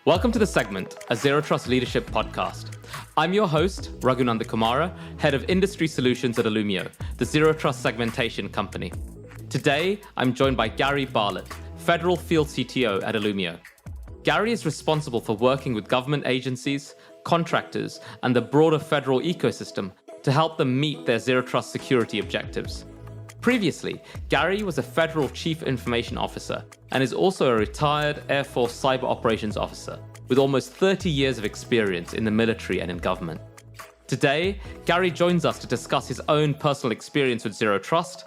Welcome to The Segment, a Zero Trust leadership podcast. I'm your host, Raghu Nandakumara, Head of Industry Solutions at Illumio, the Zero Trust segmentation company. Today, I'm joined by Gary Barlet, Federal Field CTO at Illumio. Gary is responsible for working with government agencies, contractors, and the broader federal ecosystem to help them meet their Zero Trust security objectives. Previously, Gary was a Federal Chief Information Officer and is also a retired Air Force Cyber Operations Officer with almost 30 years of experience in the military and in government. Today, Gary joins us to discuss his own personal experience with Zero Trust,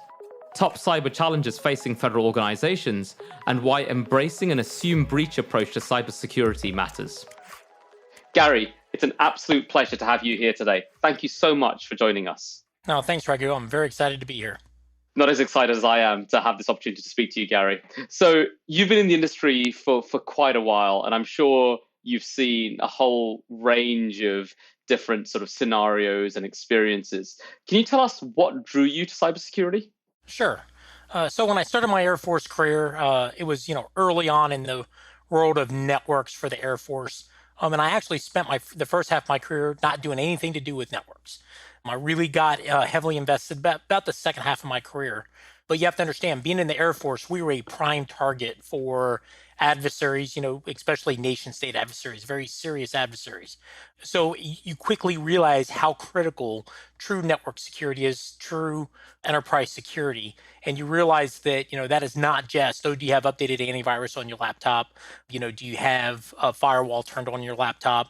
top cyber challenges facing federal organizations, and why embracing an assume breach approach to cybersecurity matters. Gary, it's an absolute pleasure to have you here today. Thank you so much for joining us. No, thanks, Raghu. I'm very excited to be here. Not as excited as I am to have this opportunity to speak to you, Gary. So you've been in the industry for quite a while, and I'm sure you've seen a whole range of different sort of scenarios and experiences. Can you tell us what drew you to cybersecurity? Sure. So when I started my Air Force career, it was early on in the world of networks for the Air Force, and I actually spent the first half of my career not doing anything to do with networks. I really got heavily invested about the second half of my career. But you have to understand, being in the Air Force, we were a prime target for adversaries, especially nation state adversaries, very serious adversaries. So you quickly realize how critical true network security is, true enterprise security. And you realize that, that is not just, do you have updated antivirus on your laptop? Do you have a firewall turned on your laptop?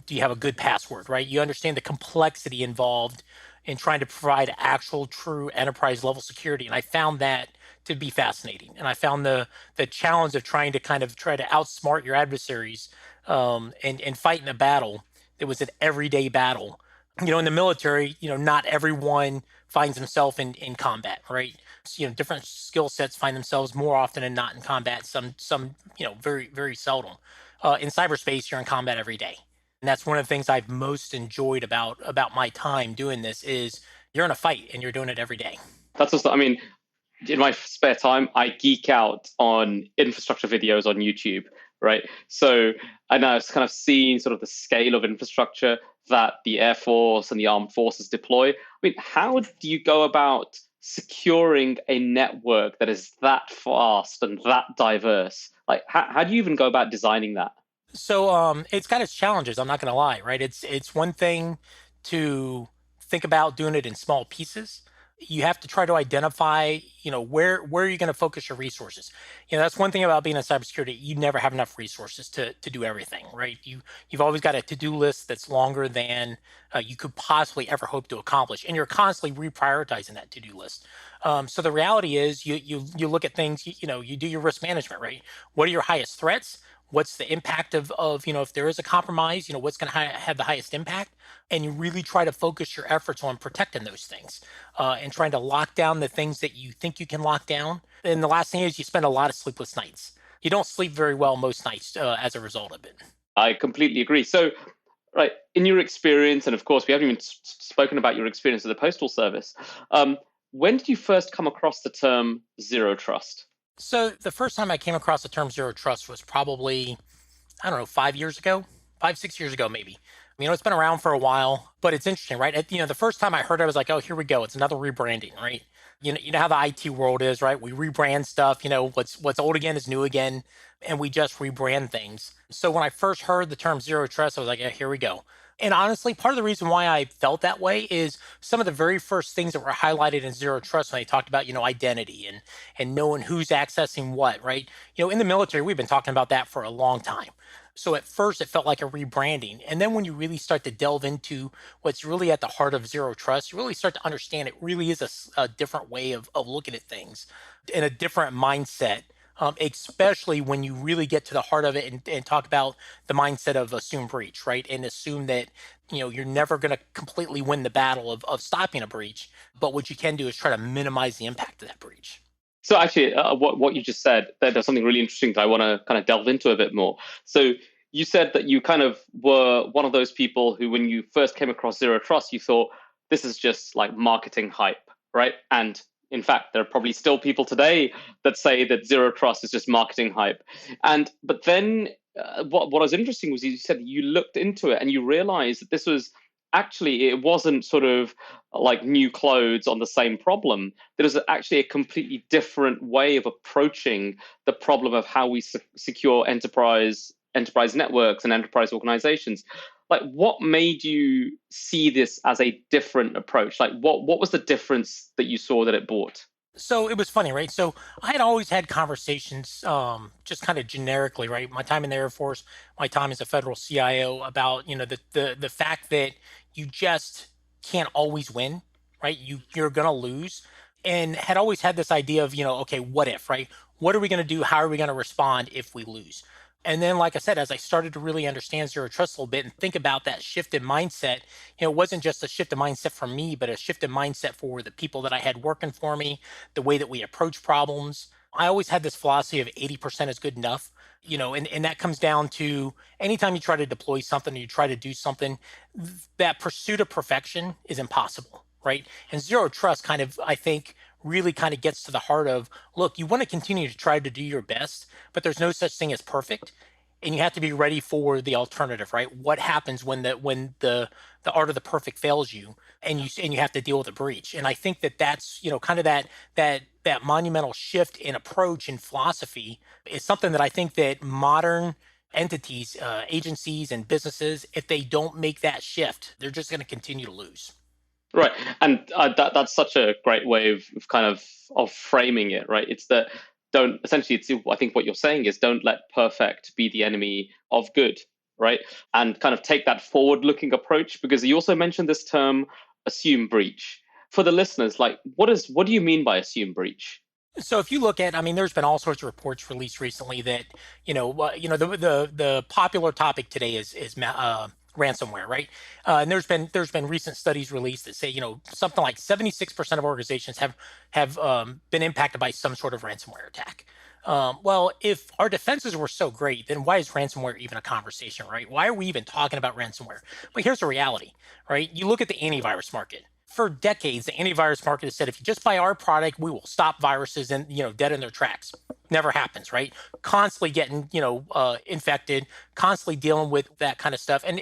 Do you have a good password, right? You understand the complexity involved in trying to provide actual true enterprise level security. And I found that to be fascinating. And I found the challenge of trying to try to outsmart your adversaries and fight in a battle that was an everyday battle. In the military, not everyone finds himself in combat, right? So, different skill sets find themselves more often than not in combat. Some very, very seldom. In cyberspace, you're in combat every day. And that's one of the things I've most enjoyed about my time doing this is you're in a fight and you're doing it every day. That's just, in my spare time, I geek out on infrastructure videos on YouTube, right? So and I've kind of seen sort of the scale of infrastructure that the Air Force and the armed forces deploy. How do you go about securing a network that is that fast and that diverse? How do you even go about designing that? So it's got its challenges, I'm not going to lie, right? It's one thing to think about doing it in small pieces. You have to try to identify, where are you going to focus your resources? That's one thing about being in cybersecurity. You never have enough resources to do everything, right? You've always got a to-do list that's longer than you could possibly ever hope to accomplish, and you're constantly reprioritizing that to-do list. So the reality is, you look at things, you do your risk management, right? What are your highest threats? What's the impact of if there is a compromise, what's going to have the highest impact? And you really try to focus your efforts on protecting those things and trying to lock down the things that you think you can lock down. And the last thing is you spend a lot of sleepless nights. You don't sleep very well most nights as a result of it. I completely agree. So, right, in your experience, and of course, we haven't even spoken about your experience with the Postal Service. When did you first come across the term Zero Trust? So the first time I came across the term Zero Trust was probably, 5 years ago, 6 years ago, maybe. It's been around for a while, but it's interesting, right? The first time I heard it, I was like, oh, here we go. It's another rebranding, right? You know how the IT world is, right? We rebrand stuff, what's old again is new again, and we just rebrand things. So when I first heard the term Zero Trust, I was like, yeah, here we go. And honestly, part of the reason why I felt that way is some of the very first things that were highlighted in Zero Trust when they talked about, identity and knowing who's accessing what, right? In the military, we've been talking about that for a long time. So at first, it felt like a rebranding. And then when you really start to delve into what's really at the heart of Zero Trust, you really start to understand it really is a different way of looking at things and a different mindset. Especially when you really get to the heart of it and talk about the mindset of assume breach, right? And assume that, you're never going to completely win the battle of stopping a breach. But what you can do is try to minimize the impact of that breach. So actually, what you just said, there's something really interesting that I want to kind of delve into a bit more. So you said that you kind of were one of those people who, when you first came across Zero Trust, you thought this is just like marketing hype, right? And in fact, there are probably still people today that say that Zero Trust is just marketing hype. But then what was interesting was you said you looked into it and you realized that this was actually, it wasn't sort of like new clothes on the same problem. There was actually a completely different way of approaching the problem of how we secure enterprise networks and enterprise organizations. Like, what made you see this as a different approach? Like, what was the difference that you saw that it brought? So it was funny, right? So I had always had conversations, just kind of generically, right? My time in the Air Force, my time as a federal CIO, about the fact that you just can't always win, right? You're gonna lose, and had always had this idea of okay, what if, right? What are we gonna do? How are we gonna respond if we lose? And then, like I said, as I started to really understand zero trust a little bit and think about that shift in mindset, it wasn't just a shift in mindset for me, but a shift in mindset for the people that I had working for me, the way that we approach problems. I always had this philosophy of 80% is good enough, and that comes down to anytime you try to deploy something or you try to do something, that pursuit of perfection is impossible, right? And zero trust kind of, I think, really kind of gets to the heart of, look, you want to continue to try to do your best, but there's no such thing as perfect. And you have to be ready for the alternative, right? What happens when the art of the perfect fails you, and you have to deal with a breach? And I think that that's kind of that monumental shift in approach and philosophy is something that I think that modern entities, agencies, and businesses, if they don't make that shift, they're just going to continue to lose. Right, and that's such a great way of kind of framing it, right? It's that don't essentially. It's, I think what you're saying is, don't let perfect be the enemy of good, right? And kind of take that forward-looking approach, because you also mentioned this term, assume breach. For the listeners, like, what do you mean by assume breach? So if you look at, I mean, there's been all sorts of reports released recently that, the popular topic today is ransomware, right? And there's been recent studies released that say, something like 76% of organizations have been impacted by some sort of ransomware attack. Well, if our defenses were so great, then why is ransomware even a conversation, right? Why are we even talking about ransomware? But here's the reality, right? You look at the antivirus market. For decades, the antivirus market has said, if you just buy our product, we will stop viruses and dead in their tracks. Never happens, right? Constantly getting infected, constantly dealing with that kind of stuff, and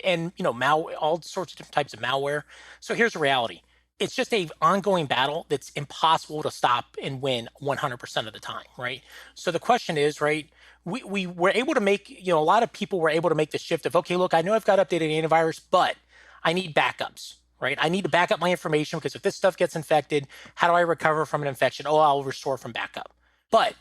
all sorts of different types of malware. So here's the reality: it's just a ongoing battle that's impossible to stop and win 100% of the time, right? So the question is, right? We were able to make a lot of people were able to make the shift of, okay, look, I know I've got updated antivirus, but I need backups. Right? I need to back up my information, because if this stuff gets infected, how do I recover from an infection? Oh, I'll restore from backup. But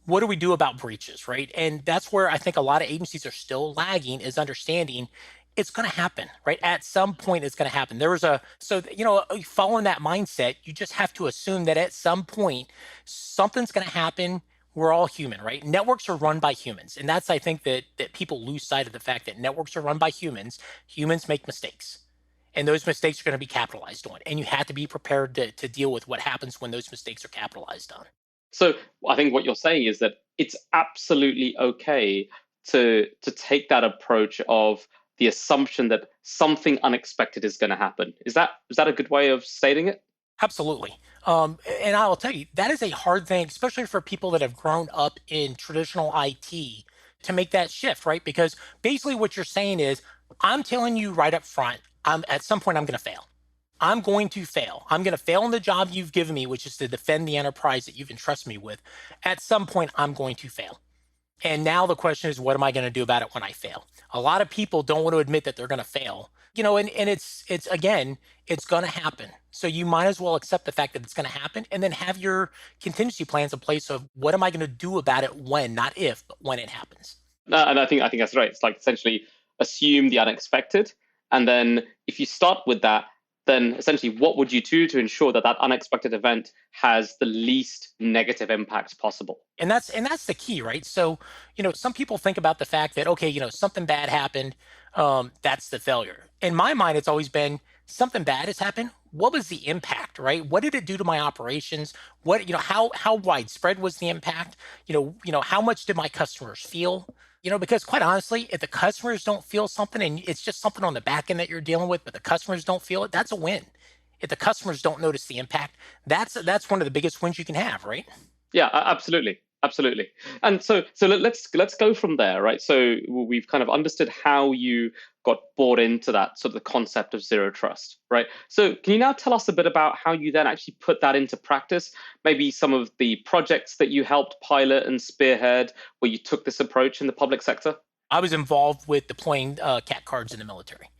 what do we do about breaches, right? And that's where I think a lot of agencies are still lagging, is understanding it's going to happen, right? At some point, it's going to happen. Following that mindset, you just have to assume that at some point, something's going to happen. We're all human, right? Networks are run by humans. And that's, I think, that people lose sight of the fact that networks are run by humans. Humans make mistakes, and those mistakes are going to be capitalized on. And you have to be prepared to deal with what happens when those mistakes are capitalized on. So I think what you're saying is that it's absolutely okay to take that approach of the assumption that something unexpected is going to happen. Is that a good way of stating it? Absolutely. And I will tell you, that is a hard thing, especially for people that have grown up in traditional IT, to make that shift, right? Because basically what you're saying is, I'm telling you right up front, at some point I'm going to fail. I'm going to fail. I'm going to fail in the job you've given me, which is to defend the enterprise that you've entrusted me with. At some point, I'm going to fail. And now the question is, what am I going to do about it when I fail? A lot of people don't want to admit that they're going to fail, and it's again, it's going to happen. So you might as well accept the fact that it's going to happen, and then have your contingency plans in place of what am I going to do about it when, not if, but when it happens. No, and I think that's right. It's like, essentially, assume the unexpected, and then if you start with that, then essentially what would you do to ensure that that unexpected event has the least negative impact possible? And that's the key, right? So, some people think about the fact that, okay, something bad happened, that's the failure. In my mind, it's always been, something bad has happened. What was the impact, right? What did it do to my operations? What, how widespread was the impact? How much did my customers feel? Because quite honestly, if the customers don't feel something, and it's just something on the back end that you're dealing with, but the customers don't feel it, that's a win. If the customers don't notice the impact, that's one of the biggest wins you can have, right? Yeah, absolutely. Absolutely. And so let's go from there, right? So we've kind of understood how you got bought into that sort of the concept of zero trust, right? So can you now tell us a bit about how you then actually put that into practice? Maybe some of the projects that you helped pilot and spearhead where you took this approach in the public sector? I was involved with deploying CAT cards in the military.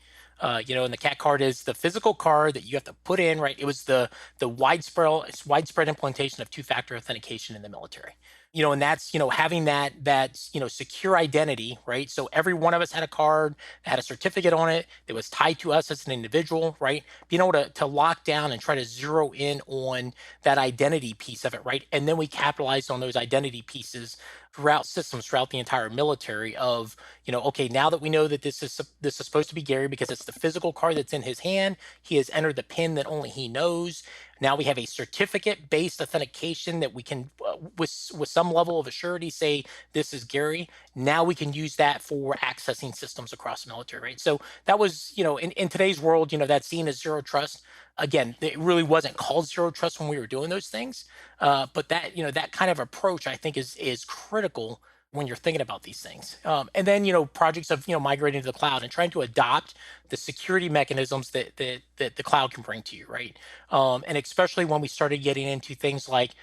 And the CAT card is the physical card that you have to put in, right? It was the widespread implementation of two-factor authentication in the military. And that's having that secure identity, right? So every one of us had a card that had a certificate on it that was tied to us as an individual, right? Being able to lock down and try to zero in on that identity piece of it, right? And then we capitalized on those identity pieces throughout systems throughout the entire military of okay, now that we know that this is supposed to be Gary because it's the physical card that's in his hand, he has entered the pin that only he knows. Now we have a certificate based authentication that we can with some level of assurity say this is Gary. Now we can use that for accessing systems across the military, right? So that was in today's world, that's seen as zero trust. Again, it really wasn't called zero trust when we were doing those things, but that kind of approach I think is critical when you're thinking about these things. And then projects of migrating to the cloud and trying to adopt the security mechanisms that the cloud can bring to you, right? And especially when we started getting into things like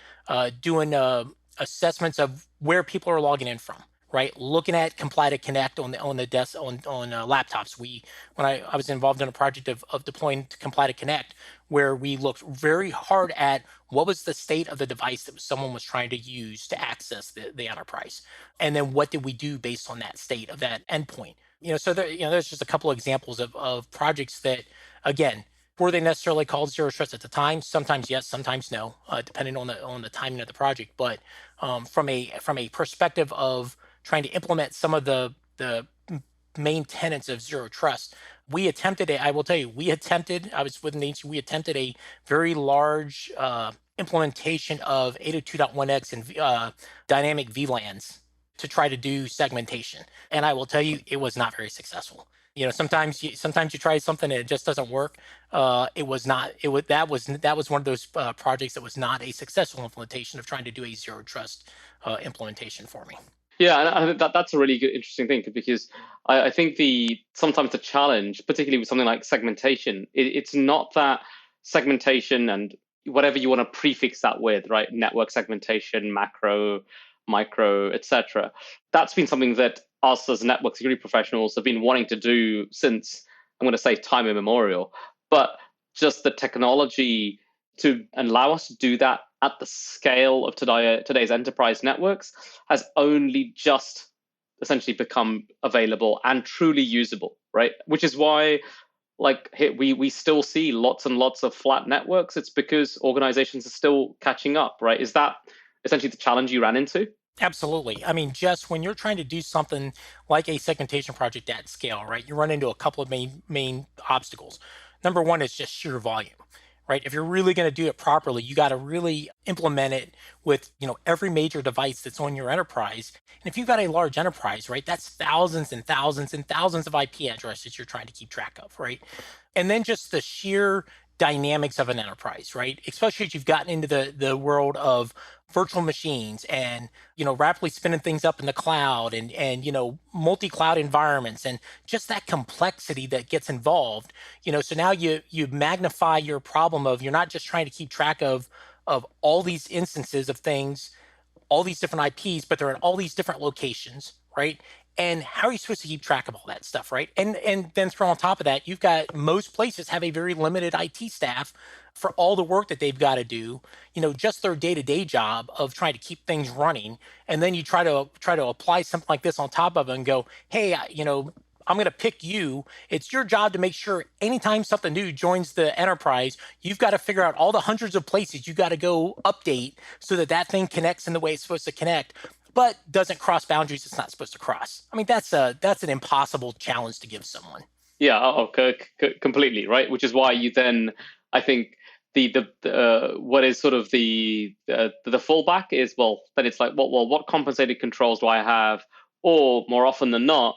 doing assessments of where people are logging in from, right? Looking at Comply to Connect on the desk on laptops. When I was involved in a project of deploying Comply to Connect, where we looked very hard at what was the state of the device that someone was trying to use to access the enterprise, and then what did we do based on that state of that endpoint. So there's just a couple of examples of projects that, again, were they necessarily called zero trust at the time? Sometimes yes, sometimes no, depending on the timing of the project. But from a perspective of trying to implement some of the main tenets of zero trust, I will tell you, I was with an agency, we attempted a very large implementation of 802.1x and dynamic VLANs to try to do segmentation. And I will tell you, it was not very successful. Sometimes you try something and it just doesn't work. It was not. That was one of those projects that was not a successful implementation of trying to do a zero trust implementation for me. Yeah, and I think that's a really good, interesting thing because I think sometimes the challenge, particularly with something like segmentation, it's not that segmentation and whatever you want to prefix that with, right? Network segmentation, macro, micro, etc. That's been something that us as network security professionals have been wanting to do since, I'm going to say, time immemorial. But just the technology to allow us to do that at the scale of today's enterprise networks has only just essentially become available and truly usable, right? Which is why, like, we still see lots and lots of flat networks. It's because organizations are still catching up, right? Is that essentially the challenge you ran into? Absolutely. I mean, just when you're trying to do something like a segmentation project at scale, right? You run into a couple of main obstacles. Number one is just sheer volume, right? If you're really going to do it properly, you got to really implement it with, every major device that's on your enterprise. And if you've got a large enterprise, right, that's thousands and thousands and thousands of IP addresses you're trying to keep track of, right? And then just the sheer dynamics of an enterprise, right? Especially as you've gotten into the world of virtual machines and rapidly spinning things up in the cloud and multi-cloud environments and just that complexity that gets involved. So now you magnify your problem of you're not just trying to keep track of all these instances of things, all these different IPs, but they're in all these different locations, right? And how are you supposed to keep track of all that stuff, right? And then throw on top of that, you've got most places have a very limited IT staff for all the work that they've got to do, just their day-to-day job of trying to keep things running. And then you try to apply something like this on top of it and go, hey, I'm going to pick you. It's your job to make sure anytime something new joins the enterprise, you've got to figure out all the hundreds of places you got to go update so that thing connects in the way it's supposed to connect, but doesn't cross boundaries it's not supposed to cross. I mean, that's an impossible challenge to give someone. Yeah, completely, right? Which is why you then, I think, the what is sort of the fallback is, well, then it's like, what compensated controls do I have, or more often than not,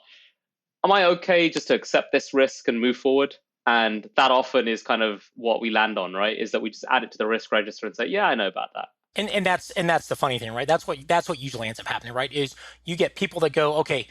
am I okay just to accept this risk and move forward? And that often is kind of what we land on, right? Is that we just add it to the risk register and say, yeah, I know about that. And that's the funny thing, right? That's what usually ends up happening, right? Is you get people that go, okay,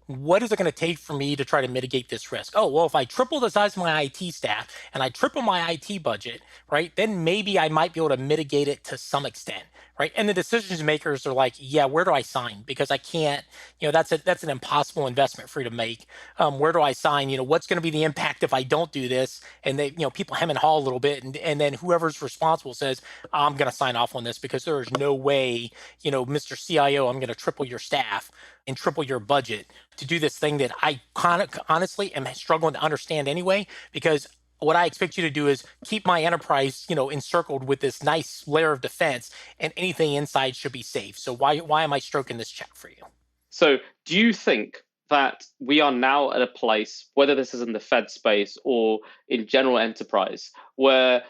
what is it going to take for me to try to mitigate this risk? Oh, well, if I triple the size of my IT staff and I triple my IT budget, right, then maybe I might be able to mitigate it to some extent, right? And the decision makers are like, yeah, where do I sign? Because I can't, that's an impossible investment for you to make. Where do I sign? What's going to be the impact if I don't do this? And people hem and haw a little bit, and then whoever's responsible says, I'm going to sign off on this because there is no way, Mr. CIO, I'm going to triple your staff and triple your budget to do this thing that I honestly am struggling to understand anyway, because what I expect you to do is keep my enterprise, encircled with this nice layer of defense, and anything inside should be safe. So why am I stroking this check for you? So do you think that we are now at a place, whether this is in the Fed space or in general enterprise, where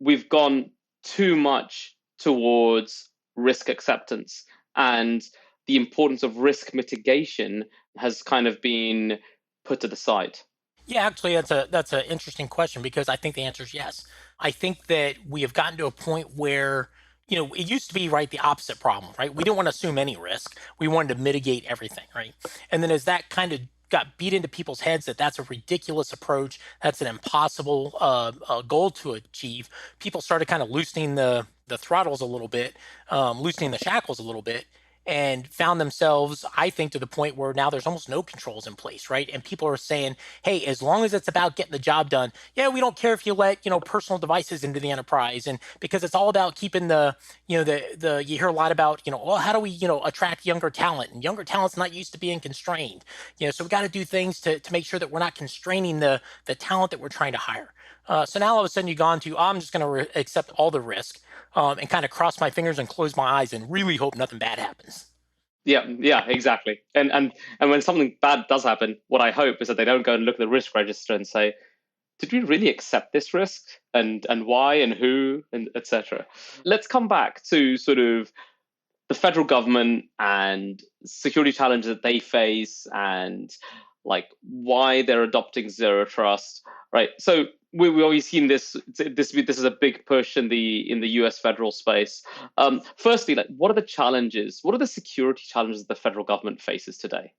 we've gone too much towards risk acceptance and the importance of risk mitigation has kind of been put to the side? Yeah, actually, that's an interesting question, because I think the answer is yes. I think that we have gotten to a point where, it used to be, right, the opposite problem, right? We didn't want to assume any risk. We wanted to mitigate everything, right? And then as that kind of got beat into people's heads that that's a ridiculous approach, that's an impossible goal to achieve, people started kind of loosening the throttles a little bit, loosening the shackles a little bit, and found themselves, I think, to the point where now there's almost no controls in place, right? And people are saying, hey, as long as it's about getting the job done, yeah, we don't care if you let, personal devices into the enterprise. And because it's all about keeping you hear a lot about, well, how do we, attract younger talent? And younger talent's not used to being constrained. So we got to do things to make sure that we're not constraining the talent that we're trying to hire. So now all of a sudden you've gone to, I'm just going to accept all the risk, and kind of cross my fingers and close my eyes and really hope nothing bad happens. Yeah, exactly. And when something bad does happen, what I hope is that they don't go and look at the risk register and say, did we really accept this risk, and why and who, and etc. Let's come back to sort of the federal government and security challenges that they face, and like why they're adopting zero trust, right? So we've always seen this is a big push in the US federal space. Firstly, like, what are the challenges? What are the security challenges the federal government faces today,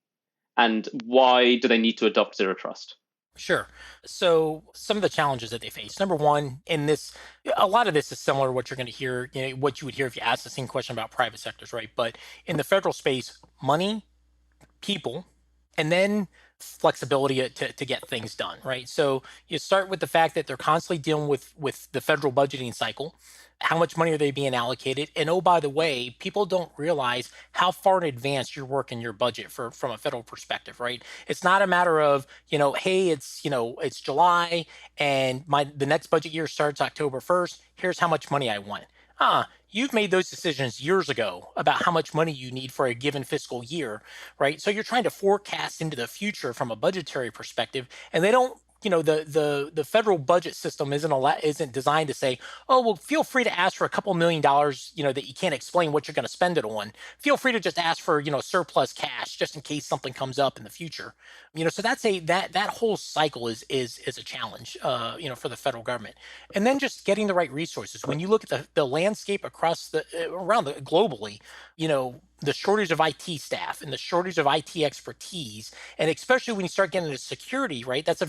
and why do they need to adopt zero trust? Sure. So some of the challenges that they face. Number one, a lot of this is similar to what you're going to hear, what you would hear if you asked the same question about private sectors, right? But in the federal space, money, people, and then flexibility to get things done, right? So you start with the fact that they're constantly dealing with the federal budgeting cycle. How much money are they being allocated? And oh, by the way, people don't realize how far in advance you're working your budget from a federal perspective, right? It's not a matter of, hey, it's July and the next budget year starts October 1st. Here's how much money I want. You've made those decisions years ago about how much money you need for a given fiscal year, right? So you're trying to forecast into the future from a budgetary perspective, and they don't. The federal budget system isn't designed to say, oh, well, feel free to ask for a couple $1 million, that you can't explain what you're going to spend it on. Feel free to just ask for, surplus cash just in case something comes up in the future. So that whole cycle is a challenge, for the federal government. And then just getting the right resources. When you look at the landscape around globally, the shortage of IT staff and the shortage of IT expertise, and especially when you start getting into security, right? That's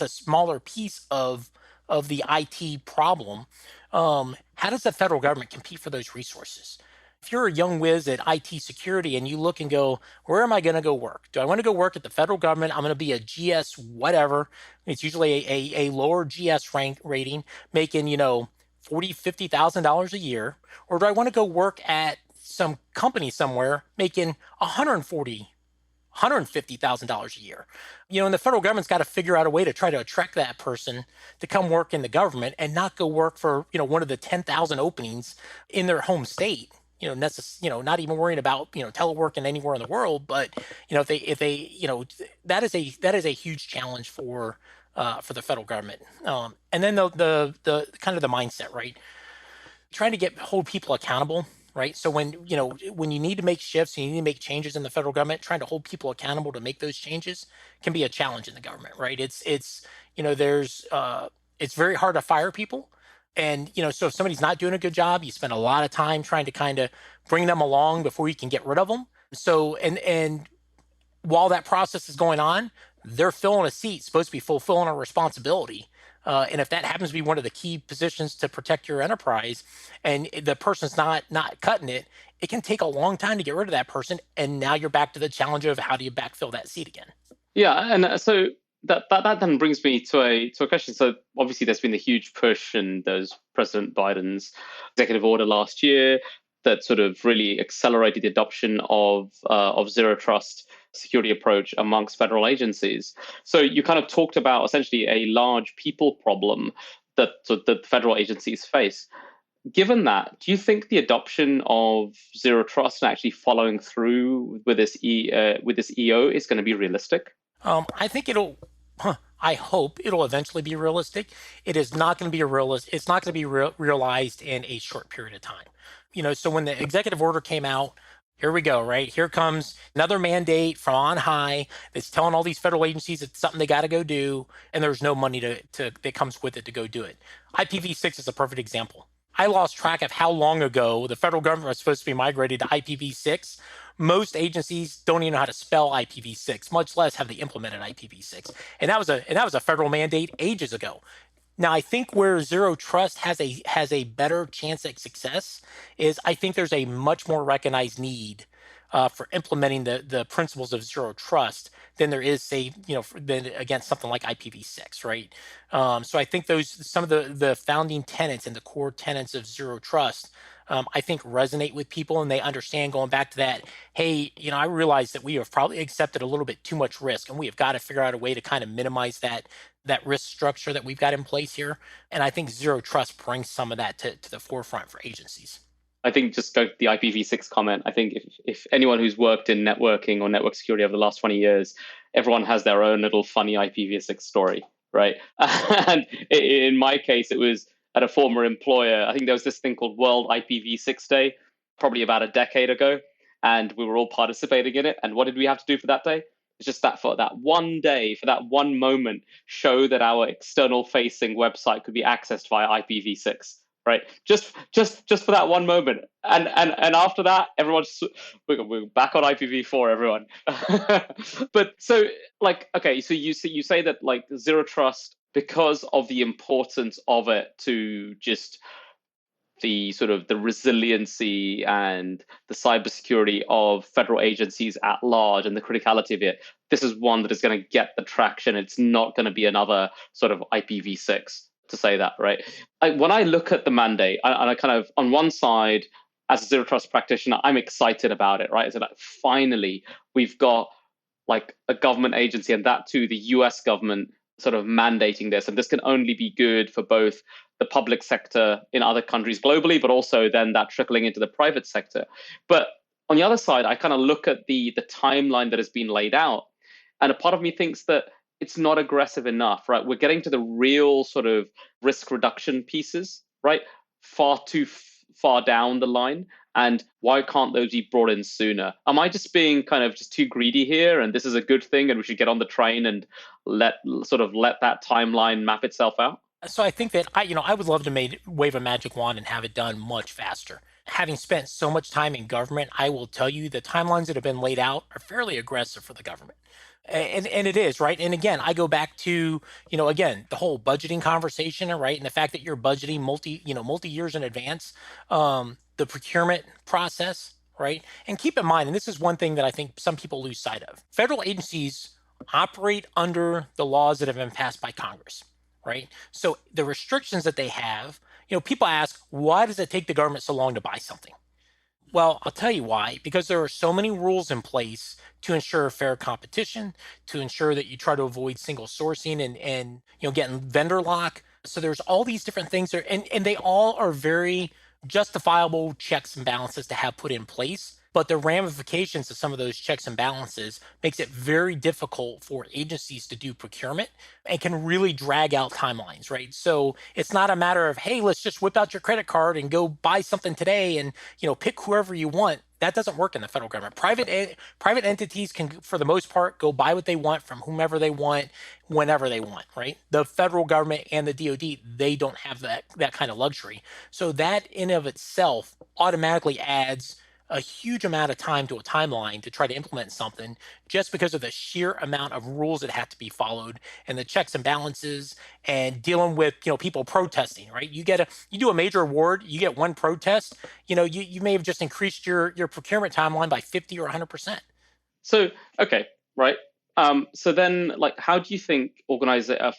a smaller piece of the IT problem. How does the federal government compete for those resources? If you're a young whiz at IT security and you look and go, where am I going to go work? Do I want to go work at the federal government? I'm going to be a GS whatever. It's usually a lower GS rank rating, making $40,000, $50,000 a year. Or do I want to go work at some company somewhere making $150,000 a year? And the federal government's got to figure out a way to try to attract that person to come work in the government and not go work for, one of the 10,000 openings in their home state. Not even worrying about, teleworking anywhere in the world, but, if they, that is a huge challenge for the federal government. And then the kind of the mindset, right? Trying to hold people accountable, right? So when you need to make shifts, you need to make changes in the federal government, trying to hold people accountable to make those changes can be a challenge in the government, right? It's very hard to fire people. And, so if somebody's not doing a good job, you spend a lot of time trying to kind of bring them along before you can get rid of them. So, and while that process is going on, they're filling a seat, supposed to be fulfilling a responsibility. And if that happens to be one of the key positions to protect your enterprise, and the person's not cutting it, it can take a long time to get rid of that person. And now you're back to the challenge of how do you backfill that seat again? Yeah, and so that then brings me to a question. So obviously, there's been the huge push, and there's President Biden's executive order last year that sort of really accelerated the adoption of zero trust security approach amongst federal agencies. So you kind of talked about essentially a large people problem that federal agencies face. Given that, do you think the adoption of zero trust and actually following through with this EO is going to be realistic? I think I hope it'll eventually be realistic. It is not going to be It's not going to be realized in a short period of time. So when the executive order came out, here we go, right? Here comes another mandate from on high that's telling all these federal agencies it's something they got to go do, and there's no money that comes with it to go do it. IPv6 is a perfect example. I lost track of how long ago the federal government was supposed to be migrated to IPv6. Most agencies don't even know how to spell IPv6, much less have they implemented IPv6. And that was a federal mandate ages ago. Now, I think where zero trust has a better chance at success is I think there's a much more recognized need for implementing the principles of zero trust than there is, say, than against something like IPv6, right? So I think some of the founding tenets and the core tenets of zero trust, I think resonate with people, and they understand, going back to that, hey, I realize that we have probably accepted a little bit too much risk, and we have got to figure out a way to kind of minimize that risk structure that we've got in place here. And I think zero trust brings some of that to the forefront for agencies. I think just go to the IPv6 comment. I think if anyone who's worked in networking or network security over the last 20 years, everyone has their own little funny IPv6 story, right? And in my case, it was at a former employer. I think there was this thing called World IPv6 Day, probably about a decade ago, and we were all participating in it. And what did we have to do for that day? It's just that for that one day, for that one moment, show that our external facing website could be accessed via IPv6. Right, just for that one moment, and after that, we're back on IPv4, everyone. But so, okay, so you say that zero trust, because of the importance of it to just the sort of the resiliency and the cybersecurity of federal agencies at large and the criticality of it, this is one that is going to get the traction. It's not going to be another sort of IPv6. To say that, right? When I look at the mandate, and I kind of, on one side, as a zero trust practitioner, I'm excited about it, right? So that finally we've got a government agency, and that too, the US government sort of mandating this. And this can only be good for both the public sector in other countries globally, but also then that trickling into the private sector. But on the other side, I kind of look at the timeline that has been laid out, and a part of me thinks that it's not aggressive enough, right? We're getting to the real sort of risk reduction pieces, right? Far too far down the line. And why can't those be brought in sooner? Am I just being kind of just too greedy here? And this is a good thing, and we should get on the train and let that timeline map itself out? So I think that I would love to wave a magic wand and have it done much faster. Having spent so much time in government, I will tell you the timelines that have been laid out are fairly aggressive for the government. And it is, right? And again, I go back to, again, the whole budgeting conversation, right? And the fact that you're budgeting multi years in advance, the procurement process, right? And keep in mind, and this is one thing that I think some people lose sight of. Federal agencies operate under the laws that have been passed by Congress, right? So the restrictions that they have, people ask, why does it take the government so long to buy something? Well, I'll tell you why. Because there are so many rules in place to ensure fair competition, to ensure that you try to avoid single sourcing and getting vendor lock. So there's all these different things there, and they all are very justifiable checks and balances to have put in place. But the ramifications of some of those checks and balances makes it very difficult for agencies to do procurement and can really drag out timelines, right? So it's not a matter of, hey, let's just whip out your credit card and go buy something today and, pick whoever you want. That doesn't work in the federal government. Private entities can, for the most part, go buy what they want from whomever they want, whenever they want, right? The federal government and the DoD, they don't have that kind of luxury. So that in of itself automatically adds a huge amount of time to a timeline to try to implement something, just because of the sheer amount of rules that have to be followed and the checks and balances and dealing with people protesting, right? You do a major award, you get one protest, you may have just increased your procurement timeline by 50 or 100%. So okay, right. So then, like, how do you think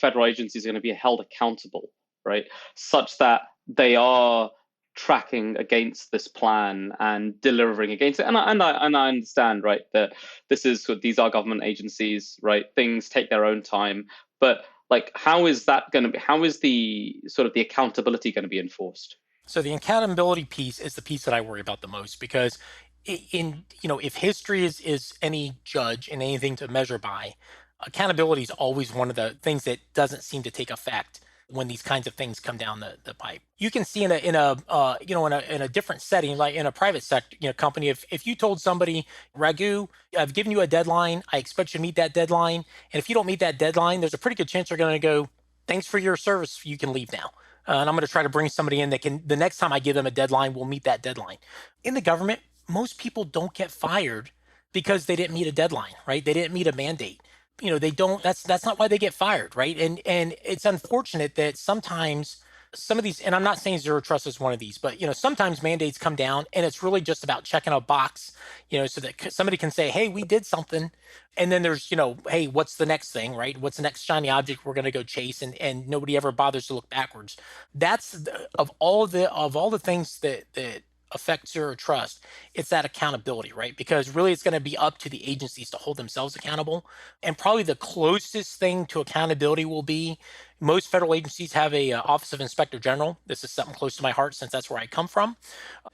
federal agencies are going to be held accountable, right, such that they are tracking against this plan and delivering against it? And I understand, right, that these are government agencies, right? Things take their own time, but like, how is the sort of the accountability going to be enforced? So the accountability piece is the piece that I worry about the most, because if history is any judge and anything to measure by, accountability is always one of the things that doesn't seem to take effect when these kinds of things come down the pipe. You can see in a different setting, like in a private sector company, if you told somebody, Raghu, I've given you a deadline, I expect you to meet that deadline, and if you don't meet that deadline, there's a pretty good chance they're going to go, thanks for your service, you can leave now. And I'm going to try to bring somebody in that can, the next time I give them a deadline, will meet that deadline. In the government, most people don't get fired because they didn't meet a deadline, right? They didn't meet a mandate. They don't, that's not why they get fired, right? And it's unfortunate that sometimes some of these, and I'm not saying zero trust is one of these, but sometimes mandates come down and it's really just about checking a box, so that somebody can say, hey, we did something. And then there's, hey, what's the next thing, right? What's the next shiny object we're going to go chase? And nobody ever bothers to look backwards. That's of all the things that affect zero trust, it's that accountability, right? Because really it's going to be up to the agencies to hold themselves accountable. And probably the closest thing to accountability will be, most federal agencies have a Office of Inspector General. This is something close to my heart since that's where I come from.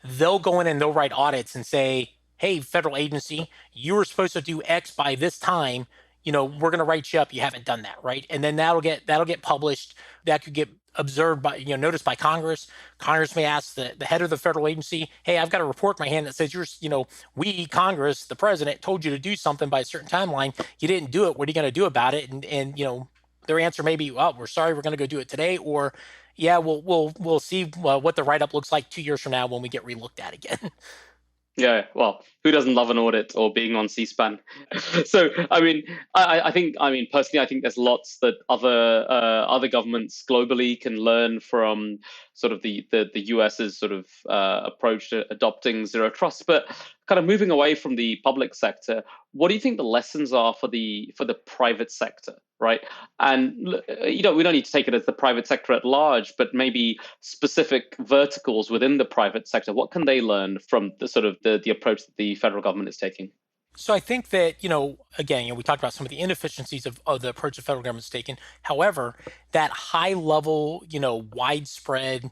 They'll go in and they'll write audits and say, hey, federal agency, you were supposed to do X by this time. We're going to write you up. You haven't done that, right? And then that'll get published. That could get observed by, noticed by Congress. Congress may ask the head of the federal agency, hey, I've got a report in my hand that says we, Congress, the president, told you to do something by a certain timeline. You didn't do it. What are you going to do about it? And their answer may be, well, we're sorry, we're going to go do it today. Or, yeah, we'll see what the write-up looks like 2 years from now when we get relooked at again. Yeah, well, who doesn't love an audit or being on C-SPAN? So, I think personally, I think there's lots that other governments globally can learn from sort of the US's sort of approach to adopting zero trust. But kind of moving away from the public sector, what do you think the lessons are for the private sector, right? And we don't need to take it as the private sector at large, but maybe specific verticals within the private sector. What can they learn from the sort of the approach that the federal government is taking? So I think that, again, we talked about some of the inefficiencies of the approach the federal government's taken. However, that high level, widespread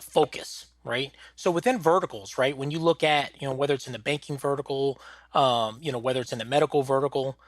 focus, right? So within verticals, right, when you look at, whether it's in the banking vertical, whether it's in the medical vertical,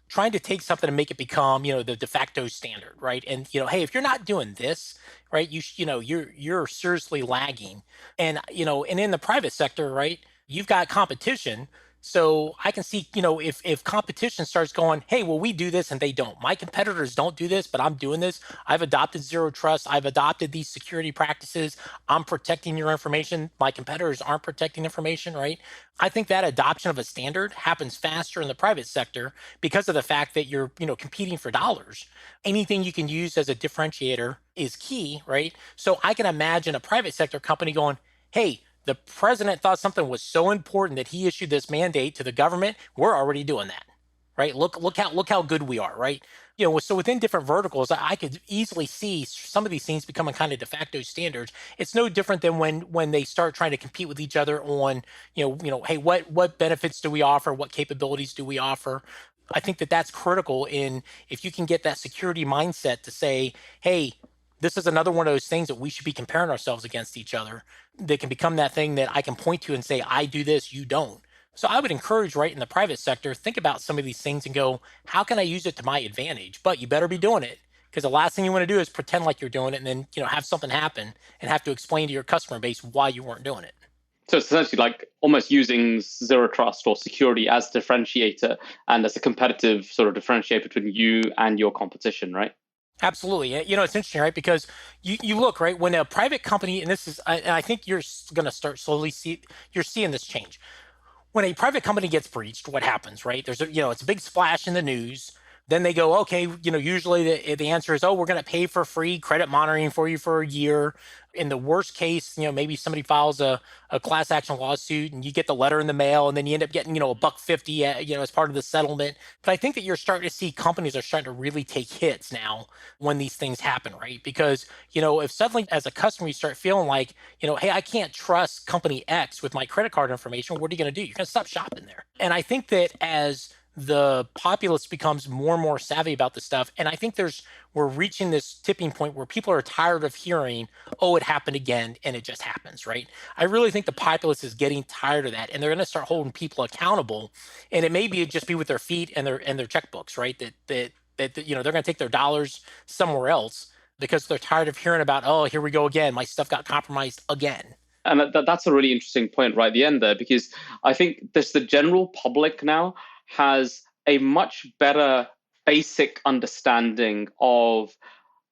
trying to take something and make it become, the de facto standard, right? And hey, if you're not doing this, right, you're seriously lagging. And and in the private sector, right, you've got competition. So I can see, if competition starts going, hey, well, we do this and they don't. My competitors don't do this, but I'm doing this. I've adopted zero trust. I've adopted these security practices. I'm protecting your information. My competitors aren't protecting information, right? I think that adoption of a standard happens faster in the private sector because of the fact that you're, competing for dollars. Anything you can use as a differentiator is key, right? So I can imagine a private sector company going, hey, the president thought something was so important that he issued this mandate to the government. We're already doing that, right? Look how good we are, right? So within different verticals, I could easily see some of these things becoming kind of de facto standards. It's no different than when they start trying to compete with each other on, hey, what benefits do we offer? What capabilities do we offer? I think that's critical if you can get that security mindset to say, hey, this is another one of those things that we should be comparing ourselves against each other. They can become that thing that I can point to and say, I do this, you don't. So I would encourage, right, in the private sector, think about some of these things and go, how can I use it to my advantage? But you better be doing it, because the last thing you want to do is pretend like you're doing it and then, have something happen and have to explain to your customer base why you weren't doing it. So it's essentially like almost using zero trust or security as a differentiator and as a competitive sort of differentiator between you and your competition, right? Absolutely. It's interesting, right? Because you look, right, when a private company, and this is, and I think you're going to start slowly you're seeing this change. When a private company gets breached, what happens, right? It's a big splash in the news. Then they go, okay, usually the answer is, oh, we're going to pay for free credit monitoring for you for a year. In the worst case, maybe somebody files a class action lawsuit and you get the letter in the mail and then you end up getting, $150, as part of the settlement. But I think that you're starting to see companies are starting to really take hits now when these things happen, right? Because, if suddenly as a customer you start feeling like, hey, I can't trust company X with my credit card information, what are you going to do? You're going to stop shopping there. And I think that as the populace becomes more and more savvy about this stuff, and I think we're reaching this tipping point where people are tired of hearing, oh, it happened again, and it just happens, right? I really think the populace is getting tired of that, and they're going to start holding people accountable. And it may be just be with their feet and their checkbooks, right? That they're going to take their dollars somewhere else because they're tired of hearing about, oh, here we go again, my stuff got compromised again. And that's a really interesting point right at the end there, because I think the general public now has a much better basic understanding of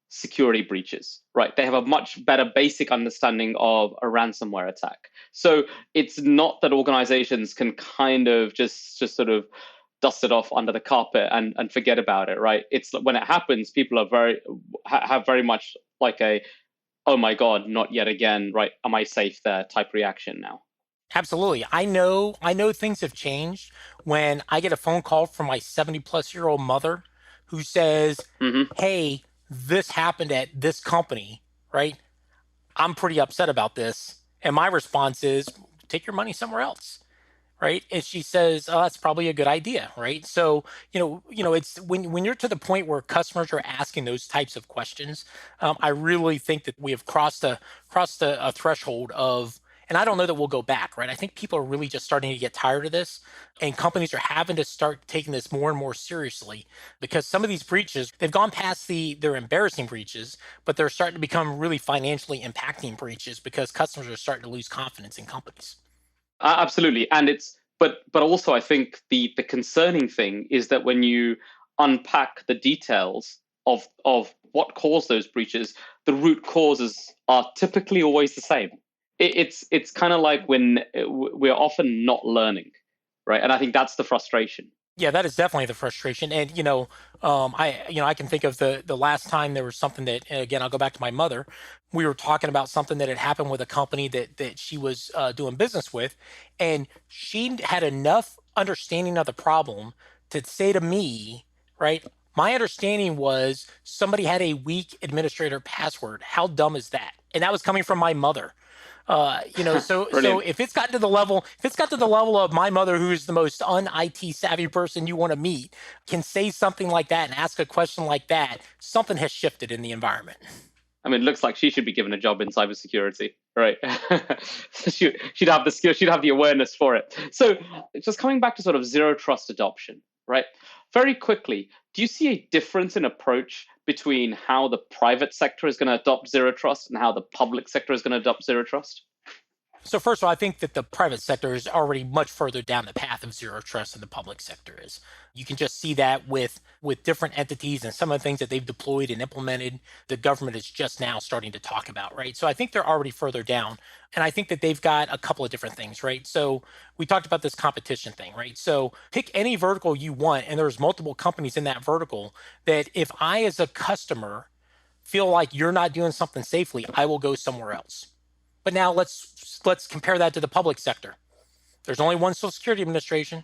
security breaches, right? They have a much better basic understanding of a ransomware attack. So it's not that organizations can kind of just sort of dust it off under the carpet and forget about it, right? It's when it happens, people are have very much like a, oh my God, not yet again, right? Am I safe there type reaction now. Absolutely. I know things have changed when I get a phone call from my 70-plus-year-old mother who says, hey, this happened at this company, right? I'm pretty upset about this. And my response is, take your money somewhere else. Right. And she says, oh, that's probably a good idea. Right. So, it's when you're to the point where customers are asking those types of questions, I really think that we have crossed a threshold of, and I don't know that we'll go back. Right. I think people are really just starting to get tired of this, and companies are having to start taking this more and more seriously, because some of these breaches, they've gone past their embarrassing breaches, but they're starting to become really financially impacting breaches because customers are starting to lose confidence in companies. Absolutely, and but also I think the concerning thing is that when you unpack the details of what caused those breaches, the root causes are typically always the same. It's kind of like when we're often not learning, right? And I think that's the frustration. Yeah, that is definitely the frustration. And I can think of the last time there was something that, and again, I'll go back to my mother. We were talking about something that had happened with a company that she was doing business with, and she had enough understanding of the problem to say to me, right? My understanding was somebody had a weak administrator password. How dumb is that? And that was coming from my mother. So if it's got to the level of my mother, who is the most un-IT savvy person you want to meet, can say something like that and ask a question like that, something has shifted in the environment. I mean, it looks like she should be given a job in cybersecurity, right? She'd have the skill, she'd have the awareness for it. So just coming back to sort of zero trust adoption, right? Very quickly, do you see a difference in approach between how the private sector is going to adopt zero trust and how the public sector is going to adopt zero trust? So first of all, I think that the private sector is already much further down the path of zero trust than the public sector is. You can just see that with different entities and some of the things that they've deployed and implemented, the government is just now starting to talk about, right? So I think they're already further down. And I think that they've got a couple of different things, right? So we talked about this competition thing, right? So pick any vertical you want, and there's multiple companies in that vertical that if I, as a customer, feel like you're not doing something safely, I will go somewhere else. But now let's compare that to the public sector. There's only one Social Security Administration.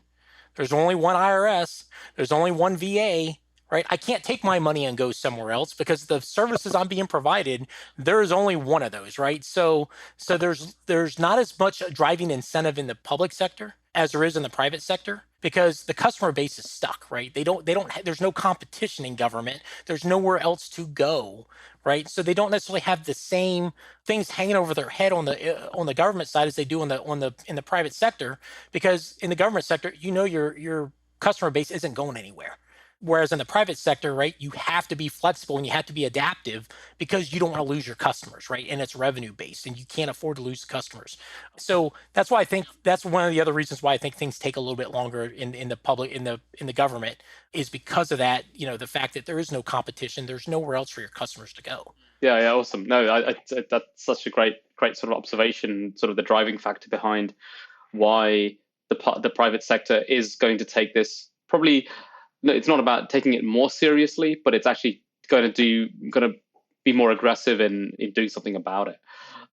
There's only one IRS. There's only one VA, right? I can't take my money and go somewhere else because the services I'm being provided, there is only one of those, right? So there's not as much driving incentive in the public sector as there is in the private sector, because the customer base is stuck, right? There's no competition in government. There's nowhere else to go, right? So they don't necessarily have the same things hanging over their head on the government side as they do in the private sector, because in the government sector, your customer base isn't going anywhere. Whereas in the private sector, right, you have to be flexible and you have to be adaptive because you don't want to lose your customers, right? And it's revenue based and you can't afford to lose the customers. So that's why I think that's one of the other reasons why I think things take a little bit longer in the public, in the government, is because of that, the fact that there is no competition, there's nowhere else for your customers to go. Yeah, awesome. No, that's such a great sort of observation, sort of the driving factor behind why the private sector is going to take this. Probably, no, it's not about taking it more seriously, but it's actually going to be more aggressive in doing something about it.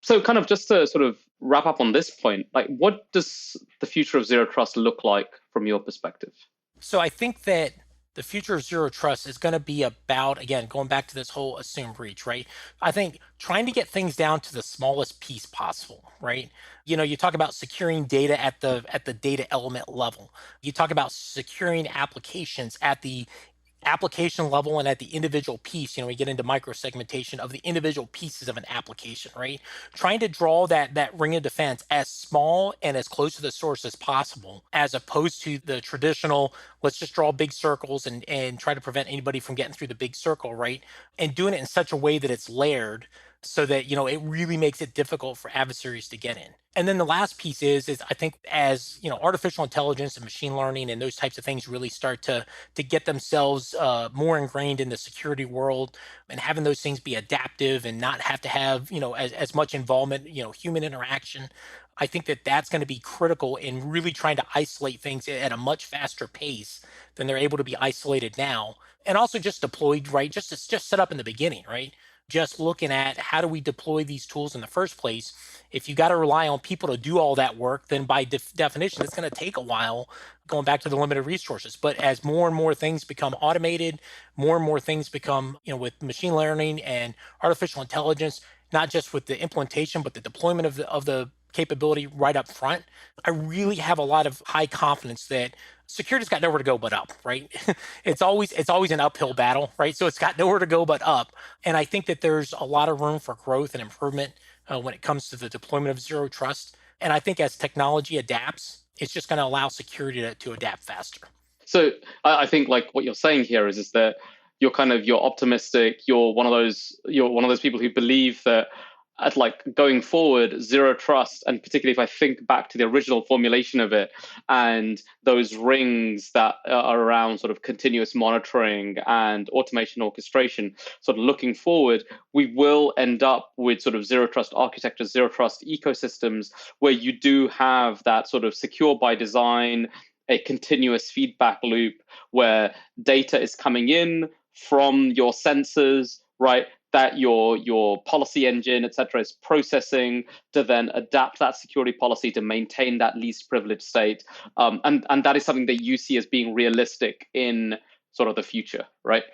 So, kind of just to sort of wrap up on this point, like, what does the future of zero trust look like from your perspective? So I think that the future of zero trust is going to be about, again, going back to this whole assume breach, right? I think trying to get things down to the smallest piece possible, right? You talk about securing data at the data element level. You talk about securing applications at the application level and at the individual piece. We get into microsegmentation of the individual pieces of an application, right? Trying to draw that ring of defense as small and as close to the source as possible, as opposed to the traditional, let's just draw big circles and try to prevent anybody from getting through the big circle, right? And doing it in such a way that it's layered so that it really makes it difficult for adversaries to get in. And then the last piece is I think, as artificial intelligence and machine learning and those types of things really start to get themselves more ingrained in the security world, and having those things be adaptive and not have to have as much involvement, human interaction. I think that that's going to be critical in really trying to isolate things at a much faster pace than they're able to be isolated now, and also just deployed, right? Just set up in the beginning, right? Just looking at how do we deploy these tools in the first place. If you got to rely on people to do all that work, then by definition, it's going to take a while, going back to the limited resources. But as more and more things become automated, more and more things become, with machine learning and artificial intelligence, not just with the implementation, but the deployment of the capability right up front, I really have a lot of high confidence that security's got nowhere to go but up, right? It's always an uphill battle, right? So it's got nowhere to go but up. And I think that there's a lot of room for growth and improvement when it comes to the deployment of zero trust. And I think as technology adapts, it's just going to allow security to adapt faster. So I think, like, what you're saying here is that you're optimistic. You're one of those people who believe that, at like, going forward, zero trust, and particularly if I think back to the original formulation of it and those rings that are around sort of continuous monitoring and automation orchestration, sort of looking forward, we will end up with sort of zero trust architectures, zero trust ecosystems, where you do have that sort of secure by design, a continuous feedback loop where data is coming in from your sensors, right? That your policy engine, et cetera, is processing to then adapt that security policy to maintain that least privileged state. And that is something that you see as being realistic in sort of the future, right?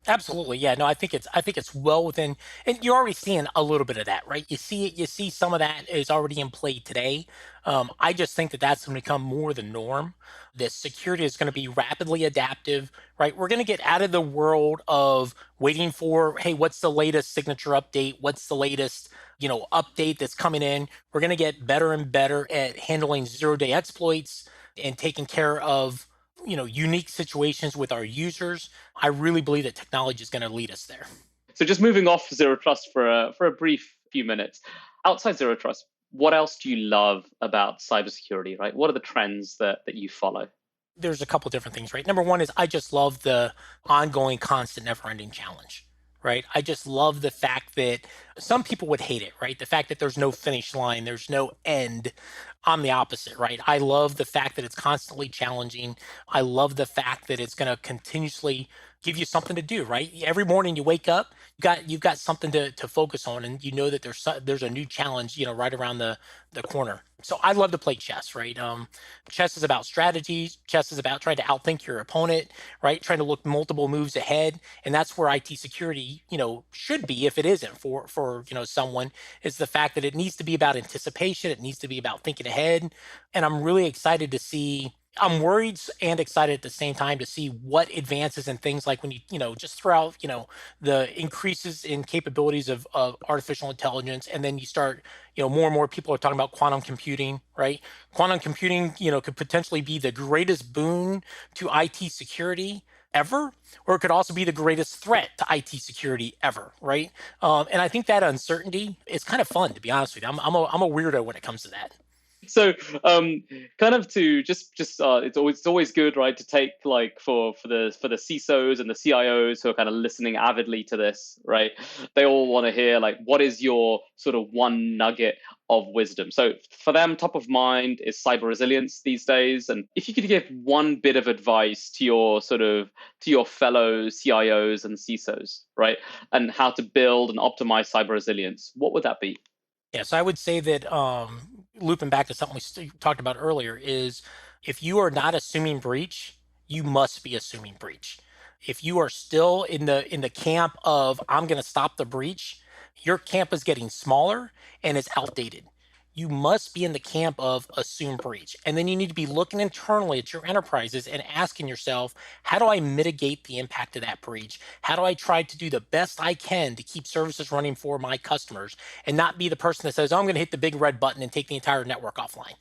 Absolutely. Yeah. No, I think it's well within, and you're already seeing a little bit of that, right? You see some of that is already in play today. I just think that that's going to become more the norm. The security is going to be rapidly adaptive, right? We're going to get out of the world of waiting for, hey, what's the latest signature update? What's the latest, update that's coming in? We're going to get better and better at handling zero-day exploits and taking care of unique situations with our users. I really believe that technology is going to lead us there. So just moving off zero trust for a brief few minutes, outside zero trust, what else do you love about cybersecurity, right? What are the trends that you follow? There's a couple different things, right? Number one is I just love the ongoing, constant, never-ending challenge, right? I just love the fact that some people would hate it, right? The fact that there's no finish line, there's no end. I'm the opposite, right? I love the fact that it's constantly challenging. I love the fact that it's going to continuously give you something to do, right? Every morning you wake up, you've got something to focus on, and you know that there's a new challenge, right around the corner. So I love to play chess, right? Chess is about strategies. Chess is about trying to outthink your opponent, right? Trying to look multiple moves ahead, and that's where IT security, should be, if it isn't for someone, is the fact that it needs to be about anticipation. It needs to be about thinking ahead, and I'm really excited to see. I'm worried and excited at the same time to see what advances and things like when just throw out, the increases in capabilities of artificial intelligence. And then you start, more and more people are talking about quantum computing, right? Quantum computing, could potentially be the greatest boon to IT security ever, or it could also be the greatest threat to IT security ever, right? And I think that uncertainty is kind of fun, to be honest with you. I'm a weirdo when it comes to that. So, kind of to it's always good, right, to take like for the CISOs and the CIOs who are kind of listening avidly to this, right? They all want to hear like, what is your sort of one nugget of wisdom? So for them, top of mind is cyber resilience these days. And if you could give one bit of advice to your fellow CIOs and CISOs, right, and how to build and optimize cyber resilience, what would that be? Yeah, so I would say that looping back to something we talked about earlier is if you are not assuming breach, you must be assuming breach. If you are still in the camp of I'm going to stop the breach, your camp is getting smaller and it's outdated. You must be in the camp of assume breach. And then you need to be looking internally at your enterprises and asking yourself, how do I mitigate the impact of that breach? How do I try to do the best I can to keep services running for my customers and not be the person that says, oh, I'm going to hit the big red button and take the entire network offline?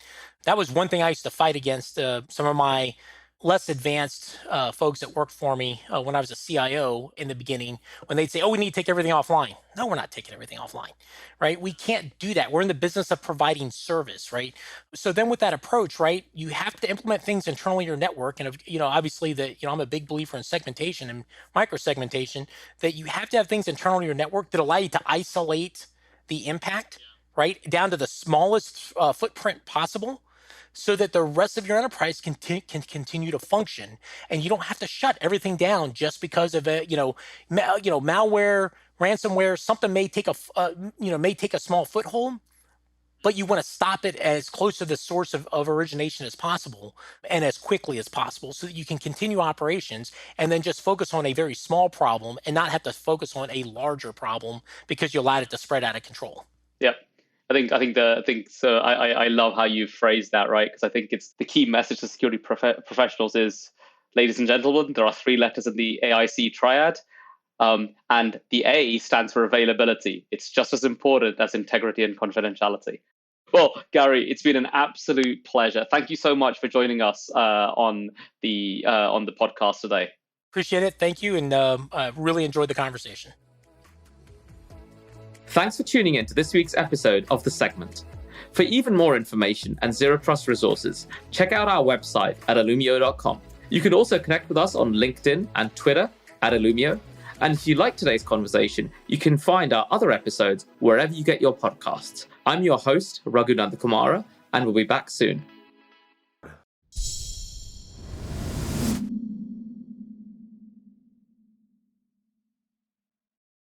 That was one thing I used to fight against some of my less advanced folks that worked for me when I was a CIO in the beginning, when they'd say, oh, we need to take everything offline. No, we're not taking everything offline, right? We can't do that. We're in the business of providing service, right? So then with that approach, right, you have to implement things internally in your network. And, obviously I'm a big believer in segmentation and micro-segmentation, that you have to have things internally in your network that allow you to isolate the impact, right, down to the smallest footprint possible, so that the rest of your enterprise can continue to function, and you don't have to shut everything down just because of malware, ransomware. Something may take a small foothold, but you want to stop it as close to the source of origination as possible and as quickly as possible, so that you can continue operations and then just focus on a very small problem and not have to focus on a larger problem because you allowed it to spread out of control. Yep. I think so. I love how you phrased that, right? Because I think it's the key message to security professionals is, ladies and gentlemen, there are 3 letters in the AIC triad, and the A stands for availability. It's just as important as integrity and confidentiality. Well, Gary, it's been an absolute pleasure. Thank you so much for joining us on the podcast today. Appreciate it. Thank you, and I really enjoyed the conversation. Thanks for tuning in to this week's episode of The Segment. For even more information and Zero Trust resources, check out our website at illumio.com. You can also connect with us on LinkedIn and Twitter at Illumio. And if you like today's conversation, you can find our other episodes wherever you get your podcasts. I'm your host, Raghu Nandakumara, and we'll be back soon.